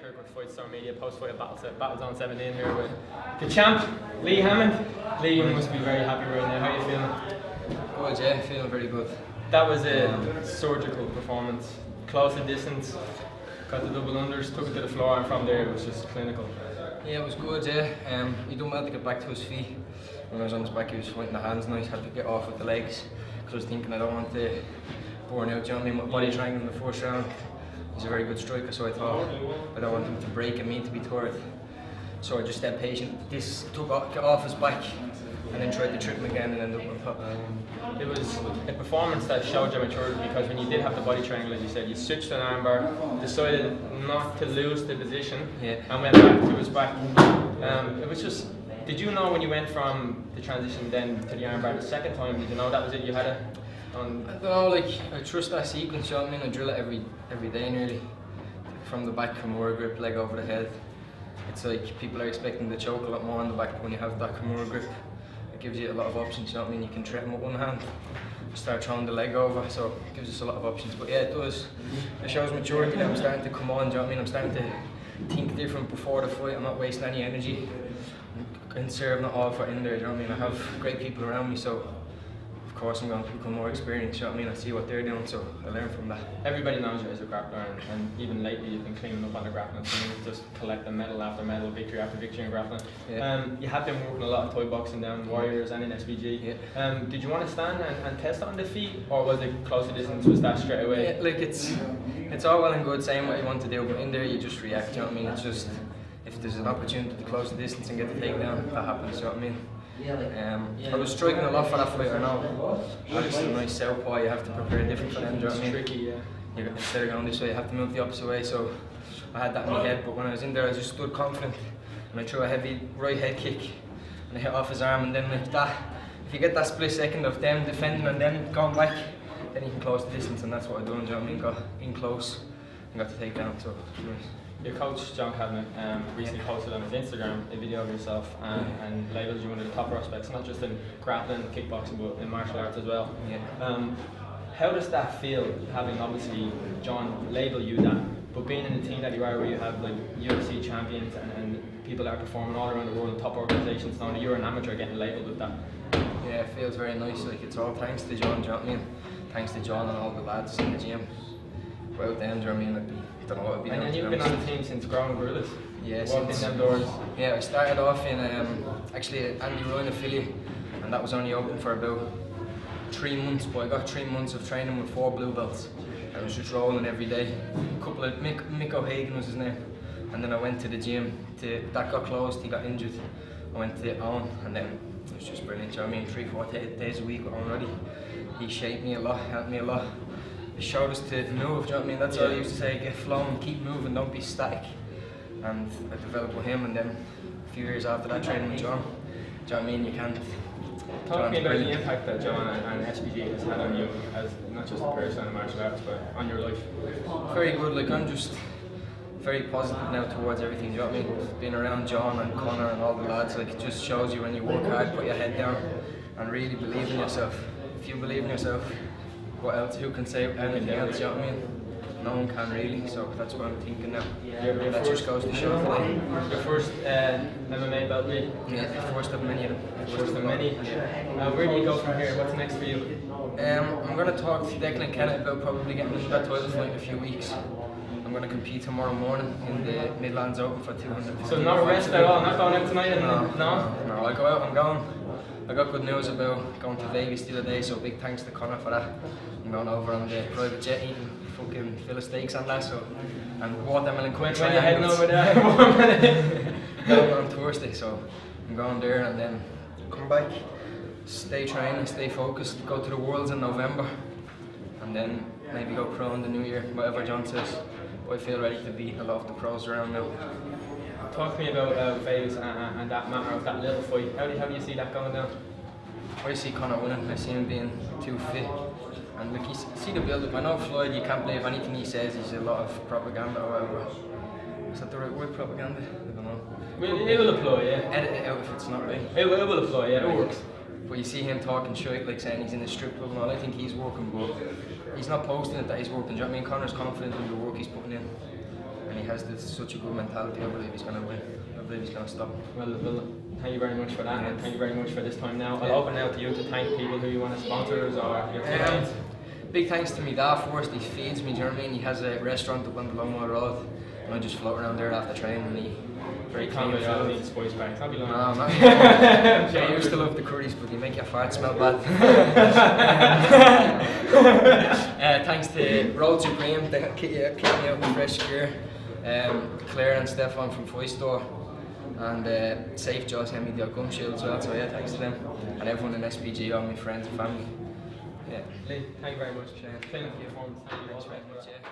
Kirk with Fight Star Media, post-fight at Battlezone 17 here with the champ, Lee Hammond. Lee, you must be very happy right now. How are you feeling? Good, yeah, feeling very good. That was a surgical performance. Closed the distance, got the double unders, took it to the floor, and from there it was just clinical. Yeah, it was good, yeah. He done well to get back to his feet. When I was on his back, he was fighting the hands nice, had to get off with the legs. Because I was thinking I don't want to burn out, you know what I mean? My body triangle in the first round. He's a very good striker, so I thought I don't want him to break and me to be tired. So I just stayed patient. This got off his back and then tried to trip him again and ended up on top. It was a performance that showed your maturity, because when you did have the body triangle, as you said, you switched an armbar, decided not to lose the position, and went back to his back. It was just, did you know when you went from the transition then to the armbar the second time, did you know that was it, you had it on? I don't know, like, I trust that sequence, you know what I mean? I drill it every day nearly. From the back, Kimura grip, leg over the head. It's like people are expecting to choke a lot more on the back when you have that Kimura grip. It gives you a lot of options, you know what I mean? You can trip him with one hand, start throwing the leg over, so it gives us a lot of options. But yeah, it does. It shows maturity that I'm starting to come on, do you know what I mean? I'm starting to think different before the fight. I'm not wasting any energy. I'm conserving it all for in there, do you know what I mean? I have great people around me, so of course I'm going to become more experienced, you know what I mean? I see what they're doing, so I learn from that. Everybody knows you as a grappler, and even lately you've been cleaning up on the grappling scene, just collecting medal after medal, victory after victory in grappling. Yeah. You have been working a lot of Thai boxing down Warriors and in SBG. Yeah. Did you want to stand and test on the feet, or was it close to distance, was that straight away? Yeah, like it's all well and good saying what you want to do, but in there you just react, you know what I mean? It's just, if there's an opportunity to close the distance and get the takedown, that happens, you know what I mean? I was striking a lot for that fight, I know. Obviously, a nice southpaw, you have to prepare different for them, do you know what I mean? Tricky, yeah. Instead of going this way, you have to move the opposite way, so I had that in my head, but when I was in there, I just stood confident, and I threw a heavy right head kick, and I hit off his arm, and then like that, if you get that split second of them defending and then going back, then you can close the distance, and that's what I done, do you know what I mean? Got in close, and got the takedown, so nice. Your coach, John Cabinet, recently posted on his Instagram a video of yourself and labelled you one of the top prospects, not just in grappling, kickboxing, but in martial arts as well. Yeah. How does that feel, having obviously John label you that, but being in the team that you are, where you have like UFC champions and people that are performing all around the world in top organisations, knowing that you're an amateur getting labelled with that? Yeah, it feels very nice, like it's all thanks to John, do you know what I mean? Thanks to John and all the lads in the gym. Without them, do you know what I mean? I don't know what I'd be doing. And you've been on the team since growing gorillas? Yeah, walked in them doors? Yeah, I started off in actually Andy Ryan affiliate, and that was only open for about 3 months, but I got 3 months of training with 4 blue belts. I was just rolling every day. A couple of Mick O'Hagan was his name, and then I went to the gym. That got closed, he got injured. I went to Owen, and then it was just brilliant. You know what I mean? 3-4 days a week with Owen already. He shaped me a lot, helped me a lot. He showed us to move, do you know what I mean? That's all he used to say, get flowing, keep moving, don't be static. And I developed with him, and then a few years after that training with John. Do you know what I mean? You can't. Talk to me about the impact that John and SBG has had on you, as not just a person in martial arts, but on your life. Very good, like I'm just very positive now towards everything, do you know what I mean? Being around John and Connor and all the lads, like it just shows you when you work hard, put your head down and really believe in yourself. If you believe in yourself, what else? Who can say anything else, you know what I mean? No one can really, so that's what I'm thinking now. That just goes to show today. Your first MMA belt, Lee? Yeah, first of many of them. First of many? Where do you go from here? What's next for you? I'm going to talk to Declan Kennett about probably getting into that title fight in a few weeks. I'm going to compete tomorrow morning in the Midlands Open for 200. So no rest at all? Not going out tonight? No, I go out, I'm going. I got good news about going to Vegas the other day, so big thanks to Connor for that. I'm going over on the private jet eating fucking fill of steaks and that, so, and watermelon quick when you're heading over there? Going on Thursday, so I'm going there and then come back, stay training, stay focused, go to the Worlds in November, and then maybe go pro in the new year, whatever John says. But I feel ready to beat a lot of the pros around now. Talk to me about Vegas and that matter of that little fight. How do you see that going down? I see Conor winning. I see him being too fit. And look, you see the build-up. I know Floyd, you can't believe anything he says. He's a lot of propaganda or whatever. Is that the right word, propaganda? I don't know. Well, it will apply, yeah. Edit it out if it's not right. It will apply, yeah. It works. But you see him talking shit, like saying he's in the strip club and all. I think he's working, but he's not posting it that he's working. Do you know what I mean? Conor's confident in the work he's putting in. and he has such a good mentality. I believe he's going to win. I believe he's going to stop. Well, thank you very much for that, and thank you very much for this time now. I'll open now to you to thank people who you want to sponsor us or your clients. Big thanks to my dad first. He feeds me, do you know what I mean? He has a restaurant up on the Longmore Road, and I just float around there after training, and he very clean food. I'll eat spice bags. I'll be lying. No, I'm not. Yeah, I used to love the curries, but they make your fart smell bad. Thanks to Road Supreme, they keep me out with fresh gear. Claire and Stefan from Foy Store, and Safe Jaw sent me the gum shield as well, so yeah, thanks to them. And everyone in SBG, all my friends and family. Yeah. Lee, thank you very much. Shane, Thank you. thanks very much. Yeah.